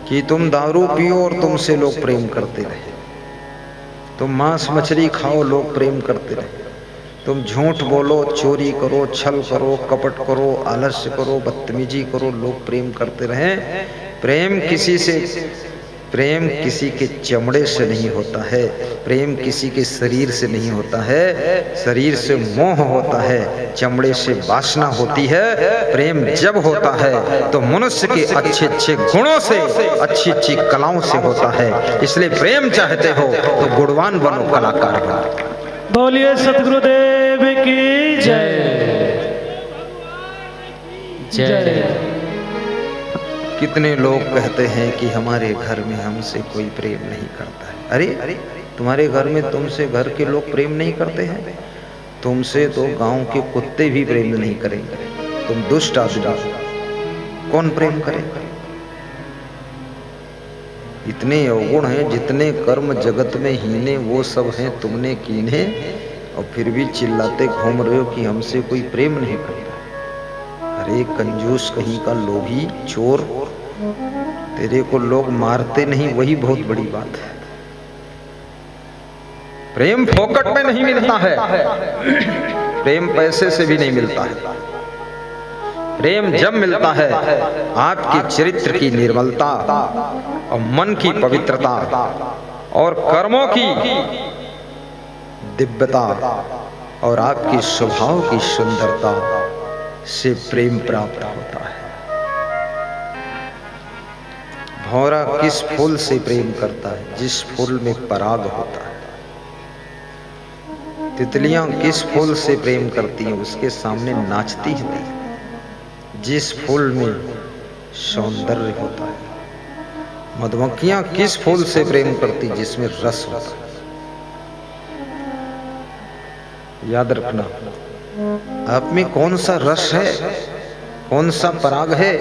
कि तुम दारू पियो और तुमसे लोग प्रेम करते रहे, तुम मांस मछली खाओ लोग प्रेम करते रहे, तुम झूठ बोलो, चोरी करो, छल करो, कपट करो, आलस्य करो, बदतमीजी करो, लोग प्रेम करते रहें। प्रेम किसी के चमड़े से नहीं होता है, प्रेम किसी के शरीर से नहीं होता है। शरीर से मोह होता है, चमड़े से वासना होती है। प्रेम जब होता है तो मनुष्य के अच्छे अच्छे गुणों से, अच्छी अच्छी कलाओं से होता है। इसलिए प्रेम चाहते हो तो गुणवान बनो, कलाकार बनो। बोलिए सतगुरुदेव की जय जय। कितने लोग कहते हैं कि हमारे घर में हमसे कोई प्रेम नहीं करता है। अरे तुम्हारे घर में तुमसे घर के लोग प्रेम नहीं करते हैं? तुमसे तो गांव के कुत्ते भी प्रेम नहीं करेंगे। तुम दुष्ट आदमी, कौन प्रेम करेगा? इतने अवगुण हैं, जितने कर्म जगत में हीने वो सब हैं तुमने कीने, और फिर भी चिल्लाते घूम रहे हो कि हमसे कोई प्रेम नहीं करता। अरे कंजूस कहीं का, लोभी, चोर, तेरे को लोग मारते नहीं, वही बहुत बड़ी बात है। प्रेम फोकट में नहीं मिलता है, प्रेम पैसे से भी नहीं मिलता है। प्रेम जब मिलता है आपके चरित्र की निर्मलता और मन की पवित्रता और कर्मों की दिव्यता और आपकी स्वभाव की सुंदरता से प्रेम प्राप्त होता है। भौरा किस फूल से प्रेम करता है? जिस फूल में पराग होता है। तितलियां किस फूल से प्रेम करती हैं? उसके सामने नाचती हैं, जिस फूल में सौंदर्य होता है। मधुमक्खियां किस फूल से प्रेम करती? जिसमें रस होता है। याद रखना, आप में कौन सा रस है, कौन सा पराग है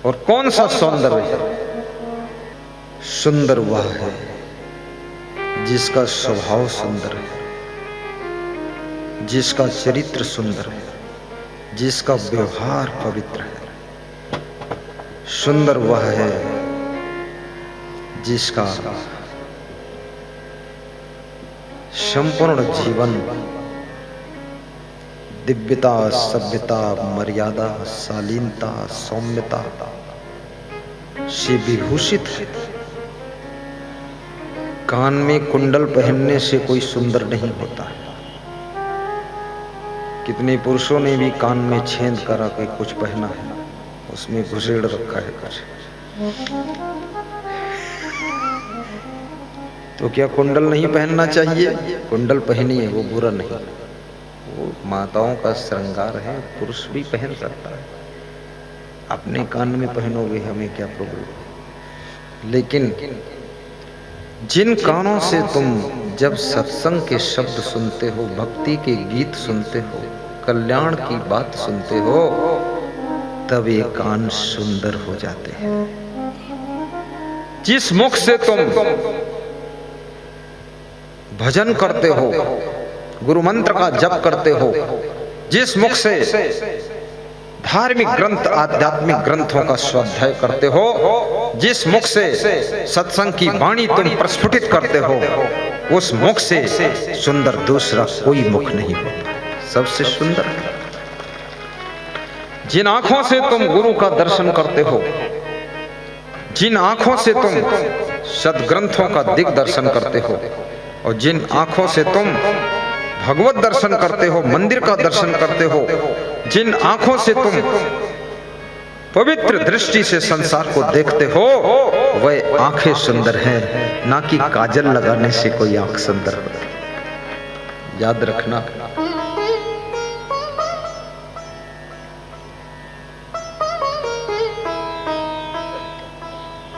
और कौन सा सौंदर्य है? सुंदर वह है जिसका स्वभाव सुंदर है, जिसका चरित्र सुंदर है, जिसका व्यवहार पवित्र है। सुंदर वह है जिसका संपूर्ण जीवन दिव्यता, सभ्यता, मर्यादा, शालीनता, सौम्यता से विभूषित है। कान में कुंडल पहनने से कोई सुंदर नहीं होता है। कितने पुरुषों ने भी कान में छेद करा के कुछ पहना है, उसमें घुसेड़ रखा है कुछ। तो क्या कुंडल नहीं पहनना चाहिए? कुंडल पहनिए, वो बुरा नहीं, वो माताओं का श्रृंगार है, पुरुष भी पहन सकता है। अपने कान में पहनोगे, हमें क्या प्रॉब्लम? लेकिन जिन कानों से तुम जब सत्संग के शब्द सुनते हो, भक्ति के गीत सुनते हो, कल्याण की बात सुनते हो, तब ये कान सुंदर हो जाते हैं। जिस मुख से तुम भजन करते हो, गुरु मंत्र का जप करते हो, जिस मुख से धार्मिक ग्रंथ, आध्यात्मिक ग्रंथों का स्वाध्याय करते हो, जिस मुख से सत्संग की वाणी तुम प्रस्फुटित करते हो, उस मुख से सुंदर दूसरा कोई मुख नहीं होता, सबसे सुंदर है। जिन आंखों से तुम गुरु का दर्शन करते हो, जिन आंखों से तुम सदग्रंथों का दिग्दर्शन करते हो, और जिन आंखों से तुम भगवत दर्शन करते हो, मंदिर का दर्शन करते हो, जिन आंखों से तुम पवित्र दृष्टि से संसार को देखते हो, वह आंखें सुंदर हैं, ना कि काजल लगाने से कोई आंख सुंदर होती। याद रखना,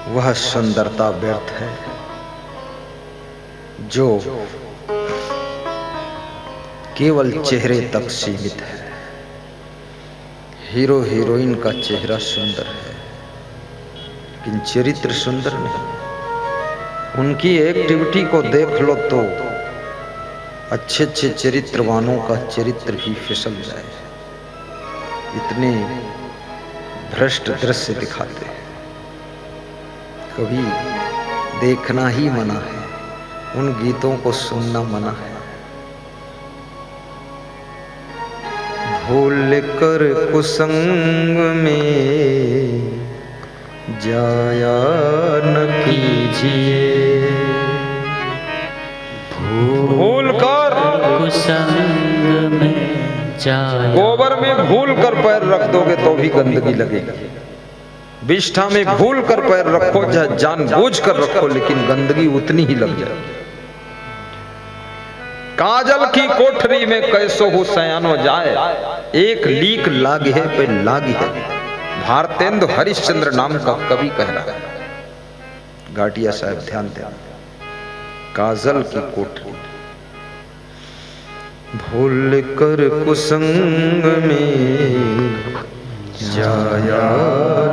वह सुंदरता व्यर्थ है जो केवल चेहरे तक सीमित है। हीरो हीरोइन का चेहरा सुंदर है, लेकिन चरित्र सुंदर नहीं। उनकी एक्टिविटी को देख लो तो अच्छे अच्छे चरित्रवानों का चरित्र भी फिसल जाए। इतने भ्रष्ट दृश्य दिखाते हैं। कभी देखना ही मना है, उन गीतों को सुनना मना है। भूल कर कुसंग में जाया न कीजिए, भूल कर कुसंग में जाया। गोबर में भूल कर पैर रख दोगे तो भी गंदगी लगेगी। विष्ठा में भूल कर पैर रखो, जानबूझ कर रखो, लेकिन गंदगी उतनी ही लग जाए। काजल की कोठरी में कैसो हो सयानो जाए, एक लीक लाग है पे लाग है। भारतेंदु हरिश्चंद्र नाम का कवि कह रहा है। घाटिया साहब ध्यान दें, काजल की कोठरी। भूल कर कुसंग में जाया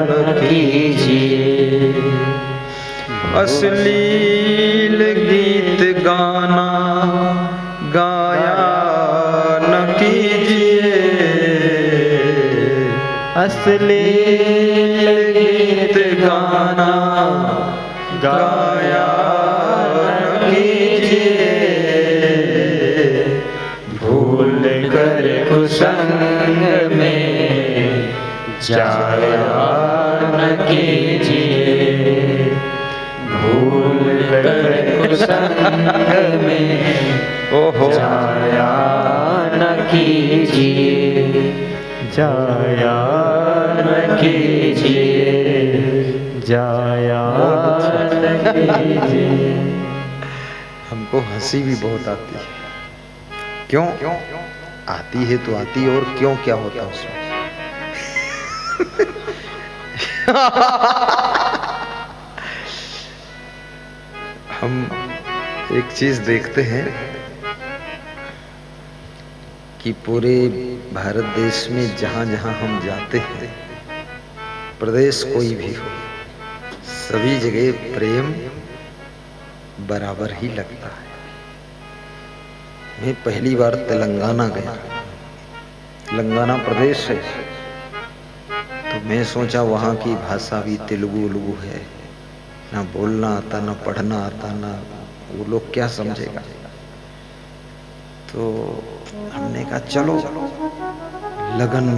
न कीजिए, अश्लील गीत गाना गाया न कीजिए, अश्लील गीत गाना गाया न कीजिए, भूल कर कुसंग में जाया न कीजिए, भूल कर कुसंग में ओहो जाया न कीजिए, जाया न कीजिए, जाया न कीजिए। हमको हंसी भी बहुत आती है। क्यों आती है? तो आती है, और क्यों क्या होता उसमें? हम एक चीज देखते हैं कि पूरे भारत देश में जहां जहां हम जाते हैं, प्रदेश कोई भी हो, सभी जगह प्रेम बराबर ही लगता है। मैं पहली बार तेलंगाना गया, तेलंगाना प्रदेश है, तो मैं सोचा वहाँ की भाषा भी तेलुगु उलुगु है, ना बोलना आता, ना पढ़ना आता, ना वो लोग क्या समझेगा। तो हमने कहा चलो लगन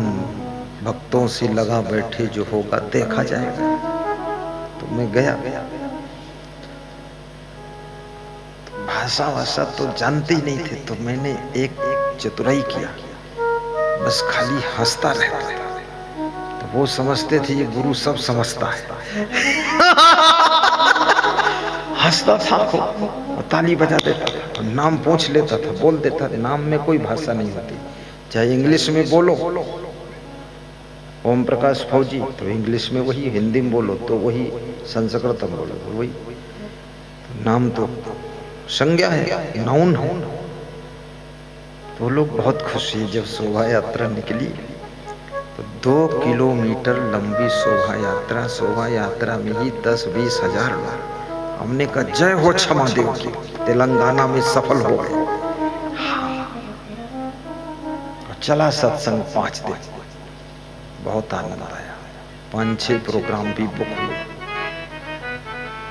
भक्तों से लगा बैठे, जो होगा देखा जाएगा। तो मैं गया, तो भाषा तो जानते ही नहीं थे, तो मैंने एक चतुराई किया, बस खाली हंसता रहता था। तो वो समझते थे ये गुरु सब समझता है। हंसता था, ताली बजा देता था, नाम पूछ लेता था, बोल देता था। नाम में कोई भाषा नहीं होती, चाहे इंग्लिश में बोलो, ओम प्रकाश फौजी, तो इंग्लिश में वही, हिंदी में बोलो तो वही, संस्कृत में बोलो तो वही। नाम तो संज्ञा है, नाउन है। तो लोग बहुत खुश हुए जब शोभा यात्रा निकली। तो 2 किलोमीटर लंबी शोभा यात्रा में ही 10-20 हजार लोग। हमने कहा जय हो क्षमा देव की, तेलंगाना में सफल हो गए। चला सत्संग 5 दिन, बहुत आनंद आया। 5-6 प्रोग्राम भी बुक हुए,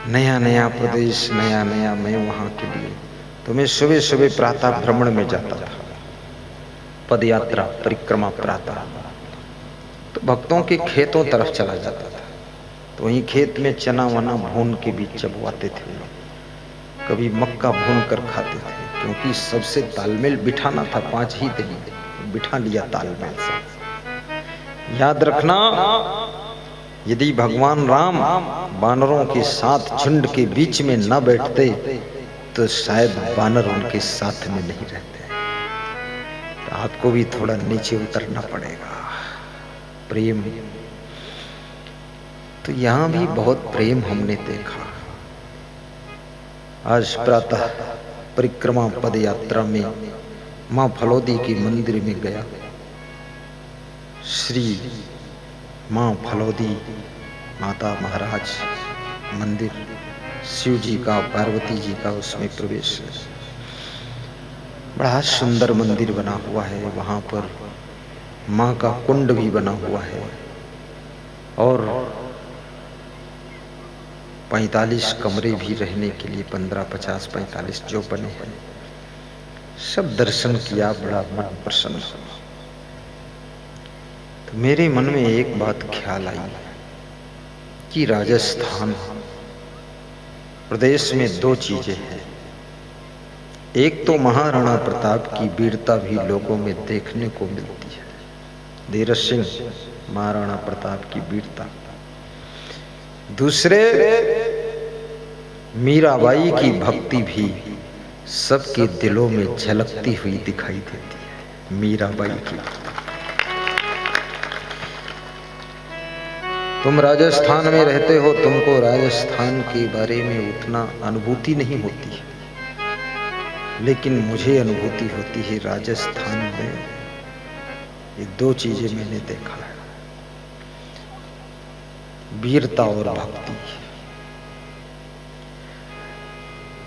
नया नया प्रदेश, नया नया मैं वहां के लिए। तो मैं सुबह सुबह प्रातः भ्रमण में जाता था, पद यात्रा परिक्रमा प्रातः। तो भक्तों के खेतों तरफ चला जाता था, तो वहीं खेत में चना वना भून के भी चबवाते थे लोग, कभी मक्का भून कर खाते थे, क्योंकि सबसे तालमेल बिठाना था। 5 ही दिन बिठा लिया तालमेल से। याद रखना, यदि भगवान राम बानरों के साथ झुंड के बीच में न बैठते तो शायद बानर उनके साथ में नहीं रहते। तो आपको भी थोड़ा नीचे उतरना पड़ेगा। प्रेम, तो यहां भी बहुत प्रेम हमने देखा। आज प्रातः परिक्रमा पद यात्रा में मां फलोदी के मंदिर में गया। श्री मां फलोदी माता महाराज मंदिर, शिव जी का, पार्वती जी का उसमें प्रवेश है। बड़ा सुंदर मंदिर बना हुआ है। वहां पर मां का कुंड भी बना हुआ है। और 45 कमरे भी रहने के लिए 15, 50, 45 जो बने हैं, सब दर्शन किया, बड़ा मन प्रसन्न हुआ। तो मेरे मन में एक बात ख्याल आई कि राजस्थान प्रदेश में दो चीजें हैं। एक तो महाराणा प्रताप की वीरता भी लोगों में देखने को मिलती है, धीरज सिंह महाराणा प्रताप की वीरता। दूसरे मीराबाई की भक्ति भी सबके दिलों में झलकती हुई दिखाई देती है। मीराबाई की, तुम राजस्थान में रहते हो, तुमको राजस्थान के बारे में उतना अनुभूति नहीं होती है, लेकिन मुझे अनुभूति होती है। राजस्थान में ये दो चीजें मैंने देखा है, वीरता और भक्ति।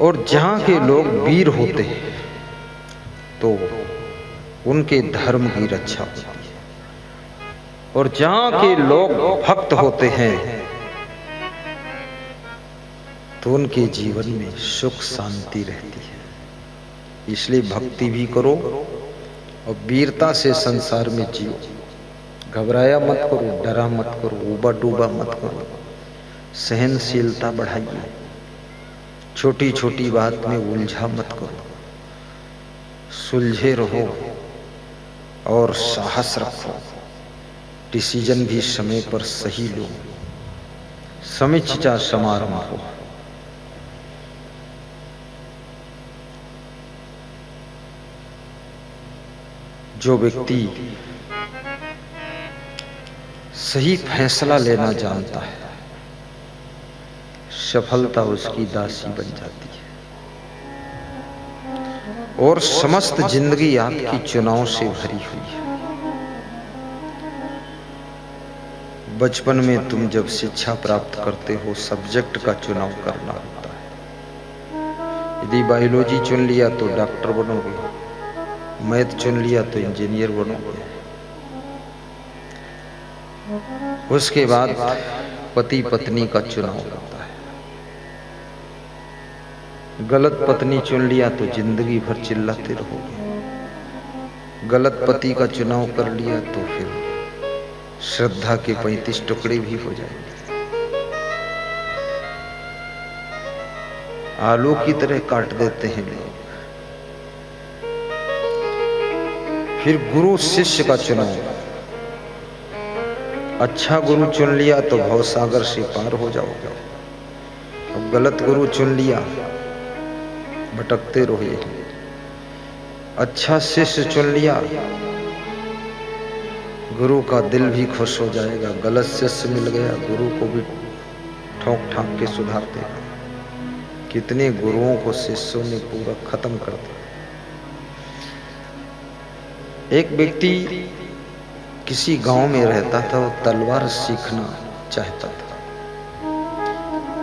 और जहां के लोग वीर होते हैं तो उनके धर्म की रक्षा होती है, और जहां के लोग भक्त होते हैं तो उनके जीवन में सुख शांति रहती है। इसलिए भक्ति भी करो और वीरता से संसार में जियो। घबराया मत करो, डरा मत करो, ऊबा डूबा मत करो, सहनशीलता बढ़ाइए, छोटी छोटी बात में उलझा मत करो, सुलझे रहो और साहस रखो। डिसीजन भी समय पर सही लो, समीक्षा समारंभ हो। जो व्यक्ति सही फैसला लेना जानता है, सफलता उसकी दासी बन जाती है। और समस्त जिंदगी आपकी चुनाव से भरी हुई है। बचपन में तुम जब शिक्षा प्राप्त करते हो, सब्जेक्ट का चुनाव करना होता है। यदि बायोलॉजी चुन लिया तो डॉक्टर बनोगे, मैथ चुन लिया तो इंजीनियर बनोगे। उसके बाद पति पत्नी का चुनाव होता है। गलत पत्नी चुन लिया तो जिंदगी भर चिल्लाते रहोगे। गलत पति का चुनाव कर लिया तो फिर श्रद्धा के 35 टुकड़े भी हो जाएंगे। आलू की तरह काट देते हैं लोग। फिर गुरु शिष्य का चुनाव। अच्छा गुरु चुन लिया तो भवसागर से पार हो जाओगे। अब गलत गुरु चुन लिया, भटकते रहोगे। अच्छा शिष्य चुन लिया, गुरु का दिल भी खुश हो जाएगा। गलत शिष्य मिल गया, गुरु को भी ठोक ठाक के सुधार देगा। कितने गुरुओं को शिष्यों ने पूरा खत्म कर दिया। एक व्यक्ति किसी गांव में रहता था, वो तलवार सीखना चाहता था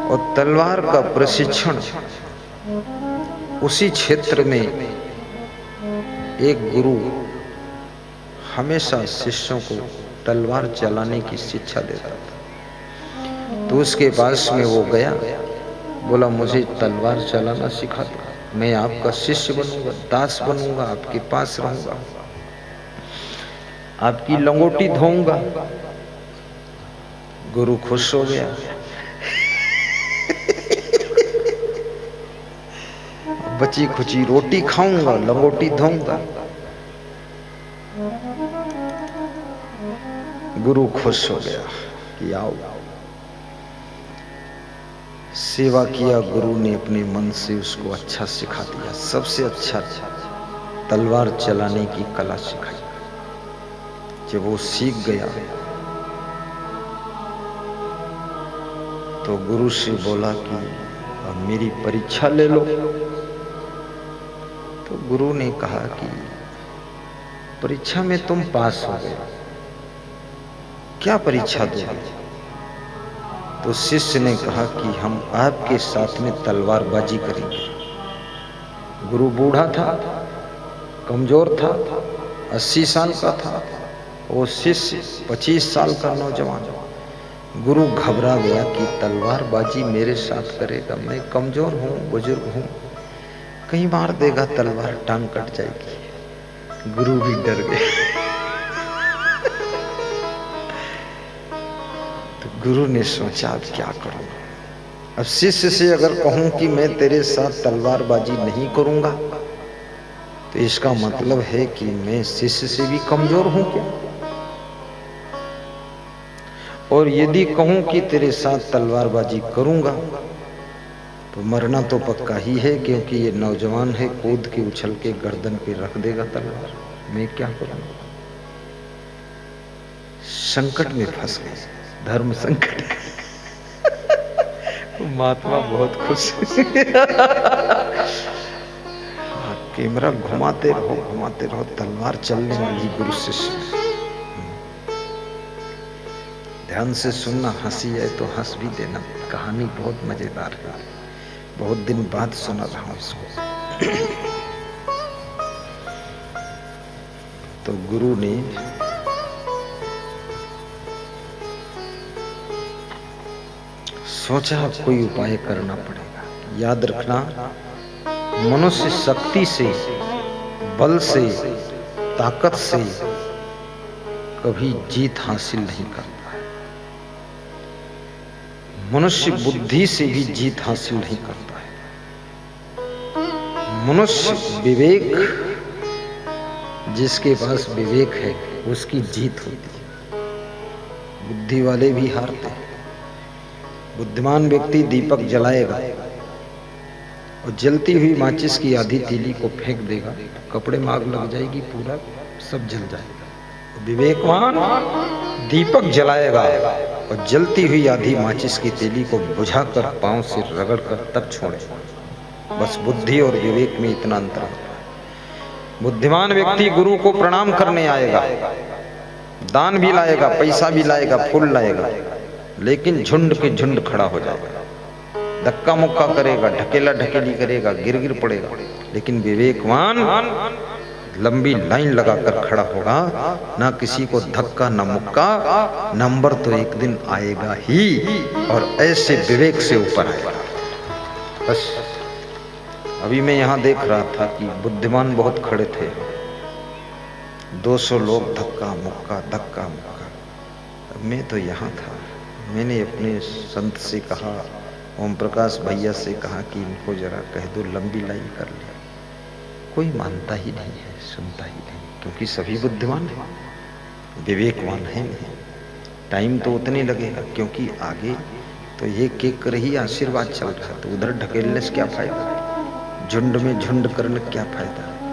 और तलवार का प्रशिक्षण उसी क्षेत्र में एक गुरु हमेशा शिष्यों को तलवार चलाने की शिक्षा देता था। तो उसके पास में वो गया, बोला मुझे तलवार चलाना सिखा दो, मैं आपका शिष्य बनूंगा, दास बनूंगा, आपके पास रहूंगा, आपकी लंगोटी धोऊंगा। गुरु खुश हो गया। बची खुची रोटी खाऊंगा, लंगोटी धोऊंगा। गुरु खुश हो गया कि आओ। सेवा किया, गुरु ने अपने मन से उसको अच्छा सिखा दिया। सबसे अच्छा तलवार चलाने की कला सिखाई। जब वो सीख गया तो गुरु से बोला कि अब मेरी परीक्षा ले लो। तो गुरु ने कहा कि परीक्षा में तुम पास हो गए, क्या परीक्षा दोगे? तो शिष्य ने कहा कि हम आपके साथ में तलवारबाजी करेंगे। गुरु बूढ़ा था, कमजोर था, 80 साल का था। वो शिष्य 25 साल का नौजवान। गुरु घबरा गया कि तलवारबाजी मेरे साथ करेगा, मैं कमजोर हूं, बुजुर्ग हूं, कहीं मार देगा तलवार, टांग कट जाएगी। गुरु भी डर गए। तो गुरु ने सोचा अब क्या करूं। अब शिष्य से अगर कहूं कि मैं तेरे साथ तलवारबाजी नहीं करूंगा तो इसका मतलब है कि मैं शिष्य से भी कमजोर हूं क्या? और यदि कहूं कि तेरे साथ तलवारबाजी करूंगा तो मरना तो पक्का ही है, क्योंकि ये नौजवान है, कूद के उछल के गर्दन पे रख देगा तलवार। मैं क्या करूंगा? संकट में फंस गए, धर्म संकट। महात्मा बहुत खुश। कैमरा घुमाते रहो, तलवार चलने वाली गुरु शिष्य। ध्यान से सुनना, हंसी है तो हंस भी देना, कहानी बहुत मजेदार है, बहुत दिन बाद सुना रहा हूं इसको। तो गुरु ने सोचा कोई उपाय करना पड़ेगा। याद रखना, मनुष्य शक्ति से, बल से, ताकत से कभी जीत हासिल नहीं करता है। मनुष्य बुद्धि से भी जीत हासिल नहीं करता है। मनुष्य विवेक, जिसके पास विवेक है उसकी जीत होती है। बुद्धि वाले भी हारते हैं। बुद्धिमान व्यक्ति दीपक जलाएगा और जलती हुई माचिस की आधी तीली को फेंक देगा, कपड़े में आग लग जाएगी, पूरा सब जल जाएगा। विवेकवान दीपक जलाएगा और जलती हुई आधी माचिस की तीली को बुझाकर पांव से रगड़कर तब छोड़ेगा। बस बुद्धि और विवेक में इतना अंतर होता है। बुद्धिमान व्यक्ति गुरु को प्रणाम करने आएगा, दान भी लाएगा, पैसा भी लाएगा, फूल लाएगा, लेकिन झुंड के झुंड खड़ा हो जाएगा, धक्का मुक्का करेगा, ढकेला ढकेली करेगा, गिर गिर पड़ेगा। लेकिन विवेकवान लंबी लाइन लगाकर खड़ा होगा, ना किसी को धक्का ना मुक्का, नंबर तो एक दिन आएगा ही, और ऐसे विवेक से ऊपर आएगा। बस अभी मैं यहाँ देख रहा था कि बुद्धिमान बहुत खड़े थे, 200 लोग धक्का मुक्का। मैं तो यहाँ था। मैंने अपने संत से कहा, ओम प्रकाश भैया से कहा कि इनको जरा कह दो लंबी लाइन कर ले। कोई मानता ही नहीं है, सुनता ही नहीं, क्योंकि सभी बुद्धिमान हैं, विवेकवान हैं नहीं। टाइम तो उतने लगेगा, क्योंकि आगे तो ये केक रही आशीर्वाद चल रहा, तो उधर ढकेलने से क्या फायदा, झुंड में झुंड करने क्या फायदा।